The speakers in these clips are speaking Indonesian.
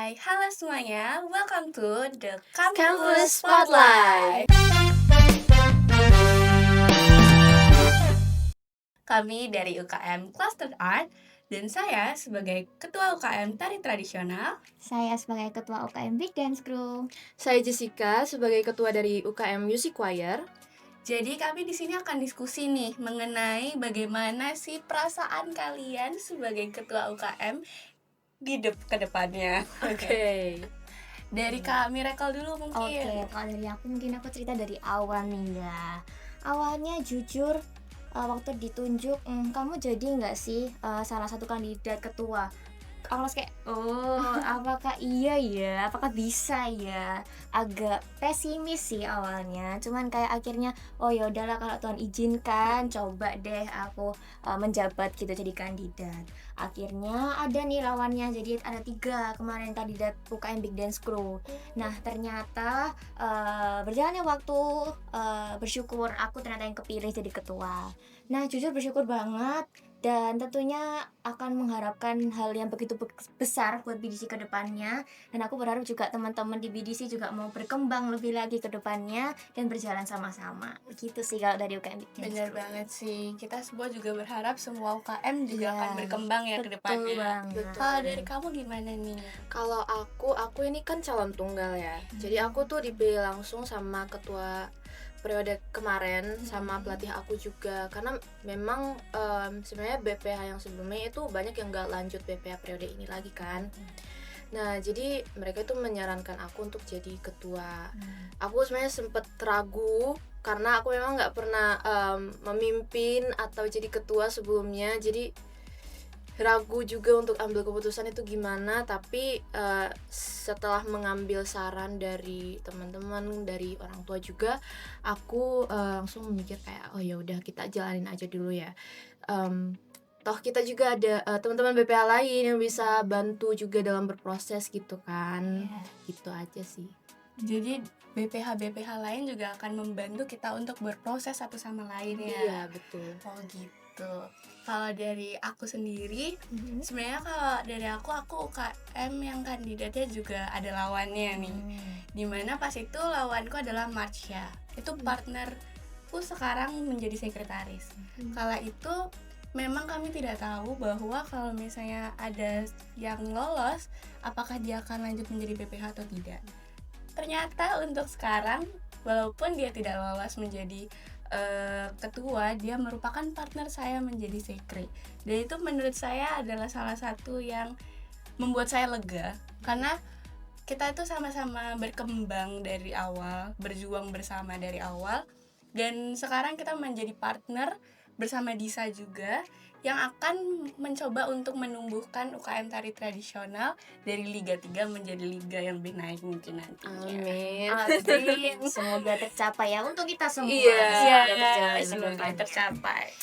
Halo semuanya, welcome to the Campus Campus Spotlight. Kami dari UKM Cluster Art dan saya sebagai Ketua UKM Tari Tradisional. Saya sebagai Ketua UKM Big Dance Crew. Saya Jessica sebagai ketua dari UKM Music Choir. Jadi kami di sini akan diskusi nih mengenai bagaimana sih perasaan kalian sebagai Ketua UKM ke depannya. Oke. Dari Kak Miracle dulu mungkin. Oke, kalau dari aku mungkin aku cerita dari awal nih ya. Awalnya jujur waktu ditunjuk, kamu jadi nggak sih salah satu kandidat ketua? Aku langsung kayak, apakah iya ya, apakah bisa ya? Agak pesimis sih awalnya, cuman kayak akhirnya, oh ya udahlah kalau Tuhan izinkan, coba deh aku menjabat gitu jadi kandidat. Akhirnya ada nih lawannya, jadi ada 3 kemarin kandidat UKM Big Dance Crew. Nah ternyata berjalannya waktu, bersyukur aku ternyata yang kepilih jadi ketua. Nah jujur bersyukur banget, dan tentunya akan mengharapkan hal yang begitu besar buat BDC ke depannya. Dan aku berharap juga teman-teman di BDC juga mau berkembang lebih lagi ke depannya dan berjalan sama-sama. Gitu sih kalau dari UKM Big Dance. Benar banget sih, kita semua juga berharap semua UKM juga Iya, akan berkembang ya ke betul depannya. banget. Kalau dari kamu gimana nih? Kalau aku ini kan calon tunggal ya. Jadi aku tuh dipilih langsung sama ketua periode kemarin sama pelatih aku juga, karena memang sebenarnya BPH yang sebelumnya itu banyak yang gak lanjut BPH periode ini lagi kan. Nah jadi mereka itu menyarankan aku untuk jadi ketua. Aku sebenarnya sempet ragu karena aku memang gak pernah memimpin atau jadi ketua sebelumnya, jadi ragu juga untuk ambil keputusan itu gimana. Tapi setelah mengambil saran dari teman-teman, dari orang tua juga, aku langsung mikir kayak oh ya udah kita jalanin aja dulu ya. Toh kita juga ada teman-teman BPH lain yang bisa bantu juga dalam berproses gitu kan. Gitu aja sih. Jadi BPH lain juga akan membantu kita untuk berproses satu sama lain ya. Iya betul. Oh gitu. Kalau dari aku sendiri, sebenarnya kalau dari aku UKM yang kandidatnya juga ada lawannya nih. Dimana pas itu lawanku adalah Marsha. Itu partnerku sekarang menjadi sekretaris. Kala itu memang kami tidak tahu bahwa kalau misalnya ada yang lolos, apakah dia akan lanjut menjadi BPH atau tidak. Ternyata untuk sekarang, walaupun dia tidak lolos menjadi ketua, dia merupakan partner saya menjadi sekre. Dan itu menurut saya adalah salah satu yang membuat saya lega, karena kita itu sama-sama berkembang dari awal, berjuang bersama dari awal, dan sekarang kita menjadi partner bersama Disa juga yang akan mencoba untuk menumbuhkan UKM Tari Tradisional dari Liga 3 menjadi liga yang lebih naik mungkin nantinya. Amin. Semoga tercapai ya untuk kita semua. Semoga tercapai.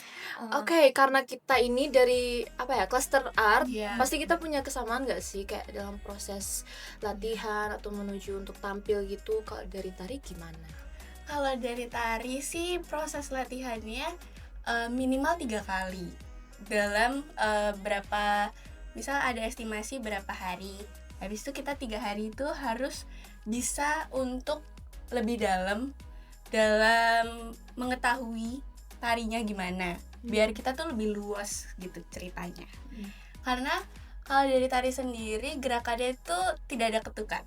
Oke, karena kita ini dari cluster art, Iya. pasti kita punya kesamaan nggak sih kayak dalam proses latihan atau menuju untuk tampil gitu. Kalau dari tari gimana? Kalau dari tari sih proses latihannya minimal 3 kali dalam misal ada estimasi berapa hari. Habis itu kita 3 hari itu harus bisa untuk lebih dalam mengetahui tarinya gimana, biar kita tuh lebih luas gitu ceritanya. Karena kalau dari tari sendiri gerakannya itu tidak ada ketukan.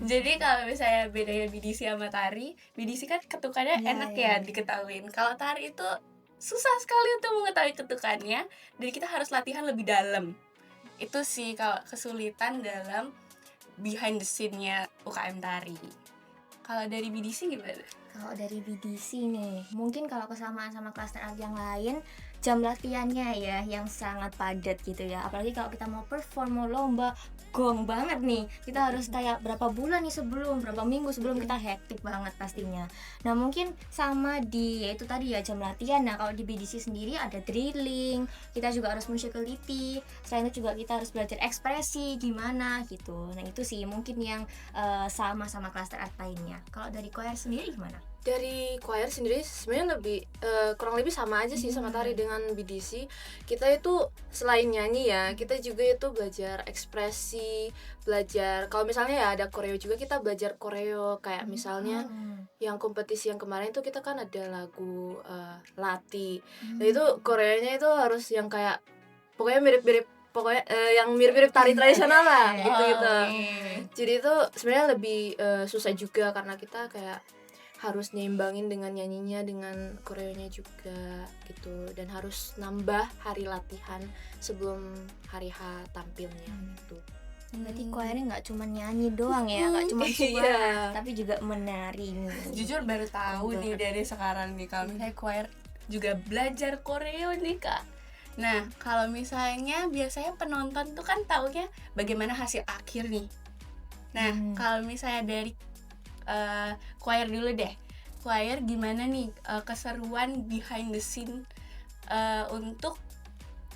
Jadi kalau misalnya bedanya BDC sama tari, BDC kan ketukannya enak ya diketahuin. Kalau tari itu susah sekali untuk mengetahui ketukannya, dan kita harus latihan lebih dalam. Itu sih kalau kesulitan dalam behind the scene-nya UKM tari. Kalau dari BDC gimana? Kalau dari BDC nih, mungkin kalau kesamaan sama cluster art yang lain, jam latihannya ya yang sangat padat gitu ya. Apalagi kalau kita mau perform, mau lomba, gong banget nih. Kita harus kayak berapa bulan nih sebelum, berapa minggu sebelum, kita hektik banget pastinya. Nah mungkin sama di yaitu tadi ya jam latihan. Nah kalau di BDC sendiri ada drilling, kita juga harus musicality. Selain itu juga kita harus belajar ekspresi gimana gitu. Nah itu sih mungkin yang sama cluster art lainnya. Kalau dari choir sendiri gimana? Dari choir sendiri sebenarnya lebih kurang lebih sama aja sih sama tari dengan BDC. Kita itu selain nyanyi ya, kita juga itu belajar ekspresi, belajar kalau misalnya ya ada koreo juga, kita belajar koreo kayak misalnya yang kompetisi yang kemarin itu kita kan ada lagu Lati. Nah itu koreonya itu harus yang kayak pokoknya mirip-mirip, pokoknya yang mirip-mirip tari tradisional lah gitu. Jadi itu sebenarnya lebih susah juga karena kita kayak harus nyimbangin dengan nyanyinya dengan koreonya juga gitu, dan harus nambah hari latihan sebelum hari H tampilnya gitu. Berarti choirnya nggak cuma nyanyi doang ya, nggak cuma suara, tapi juga menari nih. Jujur baru tahu nih dari sekarang nih kalau misalnya choir juga belajar koreo nih Kak. Nah kalau misalnya biasanya penonton tuh kan taunya bagaimana hasil akhir nih. Nah kalau misalnya dari choir dulu deh, choir gimana nih keseruan behind the scene untuk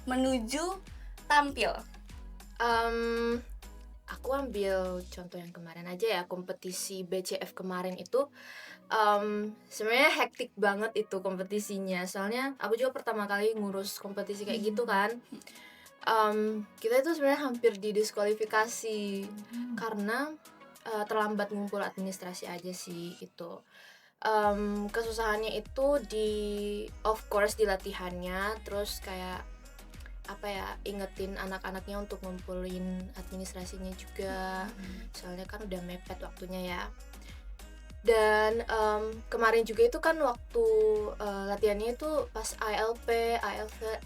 menuju tampil? Aku ambil contoh yang kemarin aja ya, kompetisi BCF kemarin itu sebenarnya hektik banget itu kompetisinya, soalnya aku juga pertama kali ngurus kompetisi kayak gitu kan. Kita itu sebenarnya hampir didiskualifikasi karena terlambat ngumpul administrasi aja sih gitu. Kesusahannya itu of course di latihannya, terus kayak apa ya, ingetin anak-anaknya untuk ngumpulin administrasinya juga, soalnya kan udah mepet waktunya ya. Dan kemarin juga itu kan waktu latihannya itu pas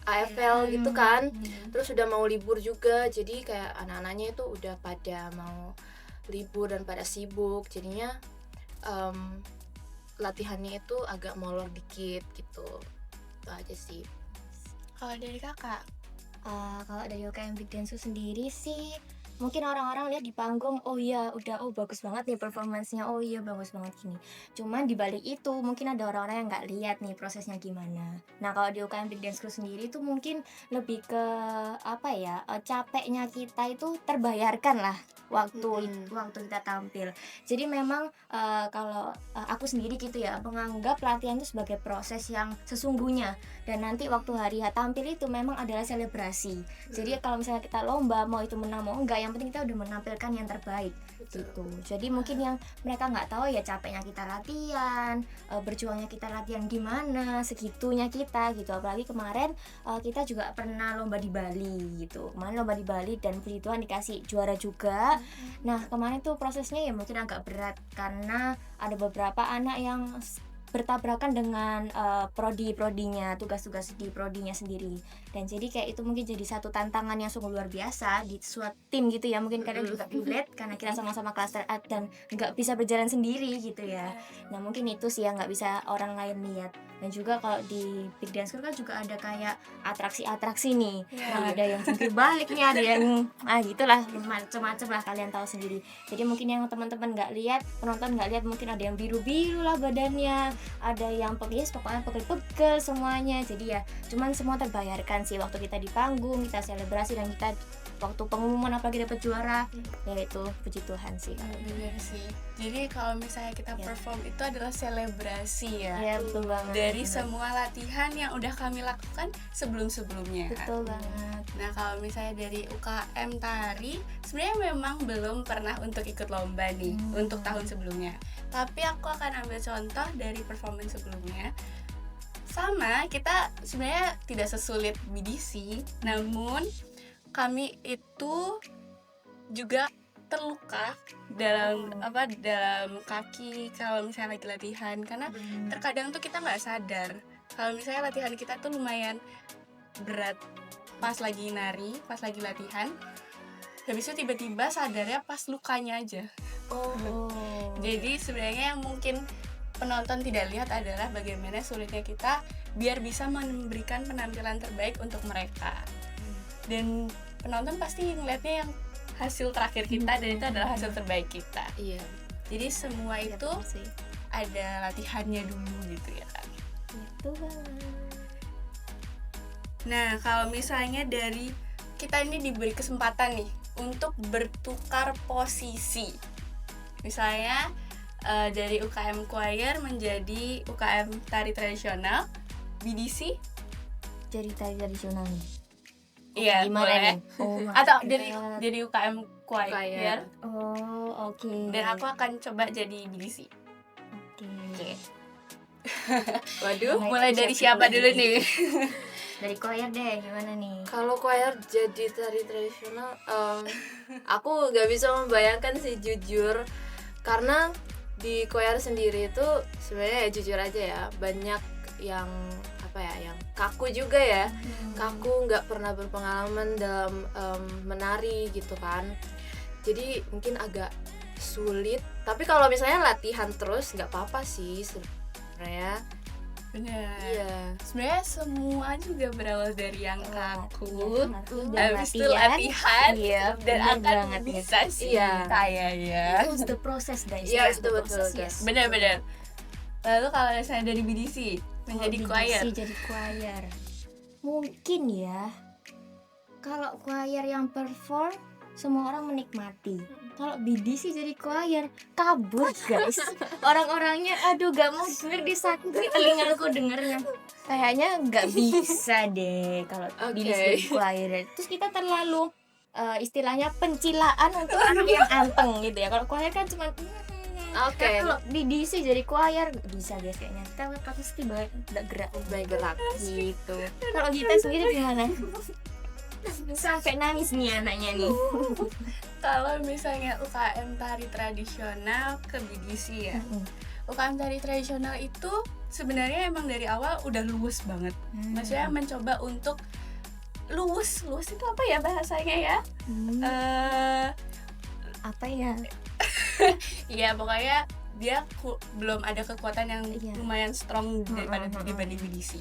AFL gitu kan, terus udah mau libur juga, jadi kayak anak-anaknya itu udah pada mau libur dan pada sibuk, jadinya latihannya itu agak molor dikit gitu. Itu aja sih. Kalau dari kakak? Kalau dari UKM Big Dance sendiri sih, mungkin orang-orang lihat di panggung, oh iya udah, oh bagus banget nih performance-nya, oh iya bagus banget gini. Cuman di balik itu mungkin ada orang-orang yang nggak lihat nih prosesnya gimana. Nah kalau di UKM Big Dance sendiri itu mungkin lebih ke apa ya, capeknya kita itu terbayarkan lah waktu kita tampil. Jadi memang kalau aku sendiri gitu ya, menganggap latihan itu sebagai proses yang sesungguhnya, dan nanti waktu hari H tampil itu memang adalah selebrasi. Jadi kalau misalnya kita lomba, mau itu menang mau enggak, yang penting kita udah menampilkan yang terbaik gitu. Jadi mungkin yang mereka nggak tahu ya capeknya kita latihan, berjuangnya kita latihan gimana, segitunya kita gitu. Apalagi kemarin kita juga pernah lomba di Bali gitu. Kemarin lomba di Bali dan puji Tuhan dikasih juara juga. Nah kemarin tuh prosesnya ya mungkin agak berat karena ada beberapa anak yang bertabrakan dengan prodinya, tugas-tugas di prodinya sendiri. Dan jadi kayak itu mungkin jadi satu tantangan yang sungguh luar biasa di suatu tim gitu ya. Mungkin kalian juga relate karena kita sama-sama cluster art dan nggak bisa berjalan sendiri gitu ya. Nah mungkin itu sih yang nggak bisa orang lain lihat. Dan juga kalau di Big Dance School kan juga ada kayak atraksi-atraksi nih. Nah, ada yang jungkir balik nih, ada yang gitulah, macam-macam lah, kalian tahu sendiri. Jadi mungkin yang teman-teman nggak lihat, penonton nggak lihat, mungkin ada yang biru-biru lah badannya, ada yang pokoknya pegel-pegel semuanya. Jadi ya cuman semua terbayarkan sih waktu kita di panggung, kita selebrasi, dan kita waktu pengumuman apalagi dapat juara, yaitu puji Tuhan sih. Bener sih. Jadi kalau misalnya kita perform itu adalah selebrasi ya. Iya betul banget. Dari semua latihan yang udah kami lakukan sebelum-sebelumnya. Betul banget. Nah kalau misalnya dari UKM Tari, sebenarnya memang belum pernah untuk ikut lomba nih untuk tahun sebelumnya. Tapi aku akan ambil contoh dari performance sebelumnya. Sama, kita sebenarnya tidak sesulit BDC, namun kami itu juga terluka dalam kaki kalau misalnya lagi latihan, karena terkadang tuh kita nggak sadar kalau misalnya latihan kita tuh lumayan berat pas lagi nari, pas lagi latihan. Habis itu tiba-tiba sadarnya pas lukanya aja. Jadi sebenarnya yang mungkin penonton tidak lihat adalah bagaimana sulitnya kita biar bisa memberikan penampilan terbaik untuk mereka. Dan penonton pasti ngeliatnya yang hasil terakhir kita, dan itu adalah hasil terbaik kita. Iya. Jadi semua itu ada latihannya dulu gitu ya kan. Itu banget. Nah kalau misalnya dari kita ini diberi kesempatan nih untuk bertukar posisi, misalnya dari UKM choir menjadi UKM tari tradisional BDC. Jadi tari tradisional nih. Iya, Gimana boleh. nih? Oh my Atau God. dari UKM choir. Choir. Oh, oke. Dan aku akan coba jadi BDC. Oke. Waduh. Mulai dari siapa dulu nih? Dari choir deh, gimana nih? Kalau choir jadi tari tradisional, aku nggak bisa membayangkan sih jujur, karena di choir sendiri itu sebenarnya ya jujur aja ya, banyak yang yang kaku juga ya, kaku, nggak pernah berpengalaman dalam menari gitu kan, jadi mungkin agak sulit. Tapi kalau misalnya latihan terus nggak apa-apa sih sebenarnya. Benar. Iya. Sebenarnya semua juga berawal dari yang kaku. Dan Habis itu latihan Iya, dan benar akan banget ya. bisa sih Iya. kayaknya. It's the process guys. Iya, It's itu the betul, process, guys. yes. Benar-benar. Lalu kalau misalnya dari BDC menjadi Kalau choir. BDC jadi choir. Mungkin ya. Kalau choir yang perform semua orang menikmati. Kalau BDC jadi choir kabur guys. Orang-orangnya aduh gak mau denger, disakiti telingaku dengernya. Kayaknya nggak bisa deh kalau Oke. BDC jadi choir. Terus kita terlalu istilahnya pencilaan untuk anak yang anteng gitu ya. Kalau choir kan cuma Oke. kalau BDC jadi choir bisa guys kayaknya. Kita pasti udah gerak Baik gerak. gitu. Kalau kita sendiri gimana? Sampai nangis nih anaknya nih. Kalau misalnya UKM tari tradisional ke BDC ya. UKM tari tradisional itu sebenarnya emang dari awal udah luwes banget. Maksudnya mencoba untuk luwes itu apa ya bahasanya ya? Apa ya? Iya pokoknya dia belum ada kekuatan yang Iya. lumayan strong daripada dibanding BDC.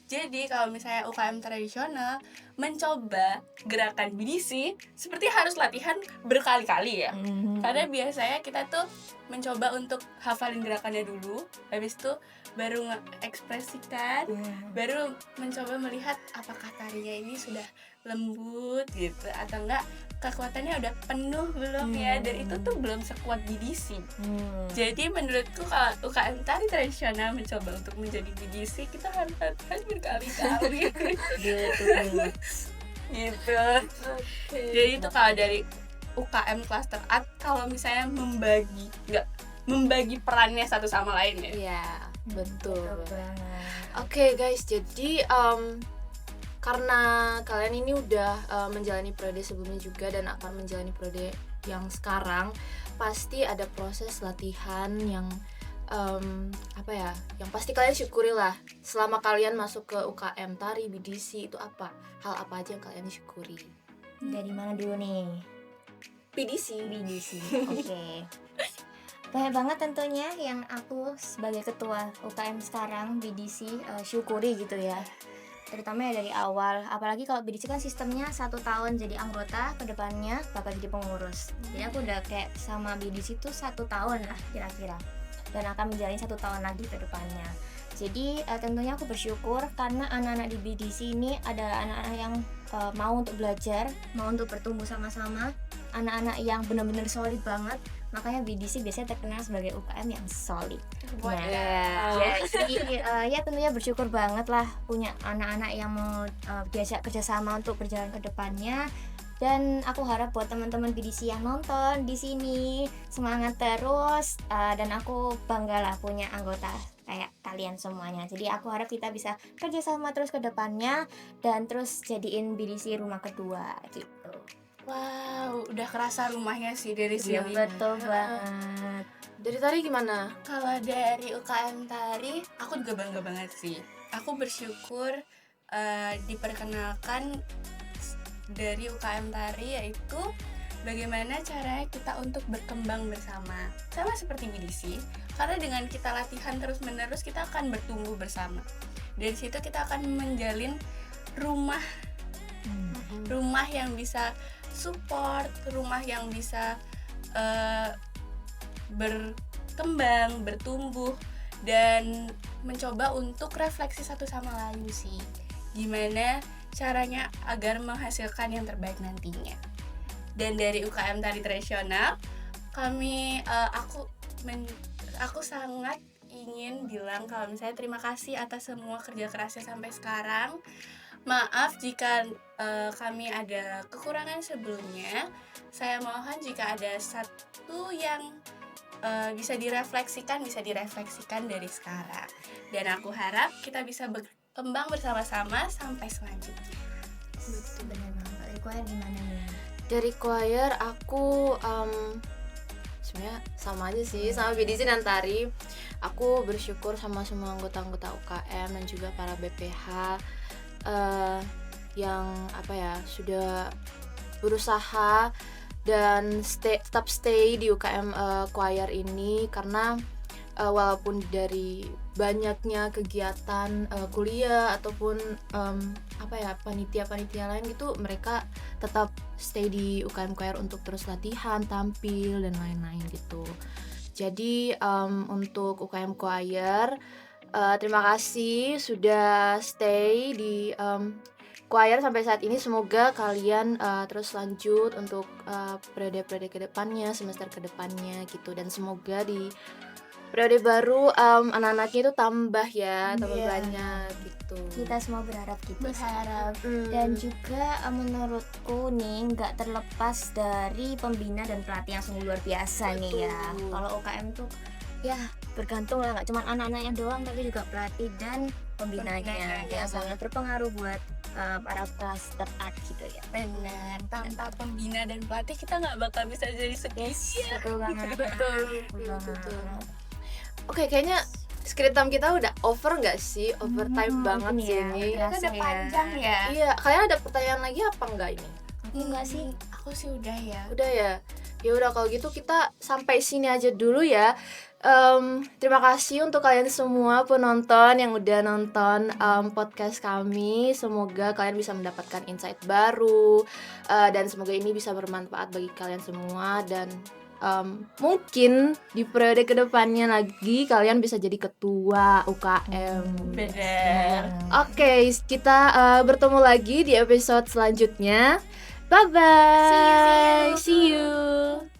Jadi kalau misalnya UKM tradisional mencoba gerakan BDC seperti harus latihan berkali-kali ya. Karena biasanya kita tuh mencoba untuk hafalin gerakannya dulu, habis itu baru mengekspresikan, baru mencoba melihat apakah tarinya ini sudah lembut gitu atau enggak kekuatannya udah penuh belum ya, dan itu tuh belum sekuat BDC. Jadi menurutku kalau UKM tari tradisional mencoba untuk menjadi BDC kita harus latihan berkali-kali gitu. Jadi itu kalau dari UKM Cluster Art, kalau misalnya membagi perannya satu sama lain ya. Iya, betul. banget. Oke guys, jadi karena kalian ini udah menjalani periode sebelumnya juga dan akan menjalani periode yang sekarang, pasti ada proses latihan yang yang pasti kalian syukuri lah selama kalian masuk ke UKM tari BDC. Itu hal apa aja yang kalian syukuri? Dari mana dulu nih? BDC. Oke. Banyak banget tentunya yang aku sebagai ketua UKM sekarang BDC syukuri gitu ya. Terutama ya dari awal, apalagi kalau BDC kan sistemnya 1 tahun jadi anggota, kedepannya bakal jadi pengurus. Jadi aku udah kayak sama BDC tuh 1 tahun lah kira-kira, dan akan menjalani 1 tahun lagi ke depannya. Jadi tentunya aku bersyukur karena anak-anak di BDC ini adalah anak-anak yang mau untuk belajar, mau untuk bertumbuh sama-sama, anak-anak yang benar-benar solid banget. Makanya BDC biasanya terkenal sebagai UKM yang solid. Wow. Jadi ya tentunya bersyukur banget lah punya anak-anak yang mau diajak kerjasama untuk berjalan ke depannya. Dan aku harap buat teman-teman BDC yang nonton di sini semangat terus, dan aku bangga lah punya anggota kayak kalian semuanya. Jadi aku harap kita bisa kerjasama terus ke depannya dan terus jadiin BDC rumah kedua gitu. Wow, udah kerasa rumahnya sih dari Iya sini. betul banget. Dari tari gimana? Kalau dari UKM tari, aku juga bangga banget sih. Aku bersyukur diperkenalkan dari UKM tari, yaitu bagaimana caranya kita untuk berkembang bersama. Sama seperti BDC, karena dengan kita latihan terus-menerus kita akan bertumbuh bersama. Dari situ kita akan menjalin rumah yang bisa support, rumah yang bisa berkembang, bertumbuh, dan mencoba untuk refleksi satu sama lain sih. Gimana caranya agar menghasilkan yang terbaik nantinya. Dan dari UKM tari tradisional, aku aku sangat ingin bilang kalau misalnya terima kasih atas semua kerja kerasnya sampai sekarang. Maaf jika kami ada kekurangan sebelumnya. Saya mohon jika ada satu yang bisa direfleksikan dari sekarang. Dan aku harap kita bisa berkembang bersama-sama sampai selanjutnya. Betul, benar banget. Dari choir gimana nih? Dari choir aku sebenarnya sama aja sih sama BDC dan Tari. Aku bersyukur sama semua anggota-anggota UKM dan juga para BPH yang sudah berusaha dan tetap stay di UKM choir ini, karena walaupun dari banyaknya kegiatan kuliah ataupun panitia-panitia lain gitu, mereka tetap stay di UKM choir untuk terus latihan, tampil dan lain-lain gitu. Jadi untuk UKM choir terima kasih sudah stay di choir sampai saat ini. Semoga kalian terus lanjut untuk periode-periode kedepannya, semester kedepannya gitu, dan semoga di periode baru anak-anaknya itu tambah banyak gitu. Kita semua berharap gitu. Berharap. Dan juga menurutku nih nggak terlepas dari pembina dan pelatih yang sungguh luar biasa. Betul. Nih ya. Kalau UKM tuh ya bergantung lah, nggak cuma anak-anaknya doang tapi juga pelatih dan pembinanya yang sangat berpengaruh buat para klaster art gitu ya. Benar, tanpa pembina dan pelatih kita nggak bakal bisa jadi segini. Betul banget. Betul. Oke, kayaknya screen time kita udah over nggak sih? Overtime banget sih ini. Kita udah panjang ya. Iya, kalian ada pertanyaan lagi apa enggak ini? Enggak sih. Aku sih udah ya. Udah ya. Ya udah kalau gitu kita sampai sini aja dulu ya. Terima kasih untuk kalian semua penonton yang udah nonton podcast kami. Semoga kalian bisa mendapatkan insight baru dan semoga ini bisa bermanfaat bagi kalian semua, dan mungkin di periode kedepannya lagi kalian bisa jadi ketua UKM. Bener. Oke, kita bertemu lagi di episode selanjutnya. Bye bye. See you. See you.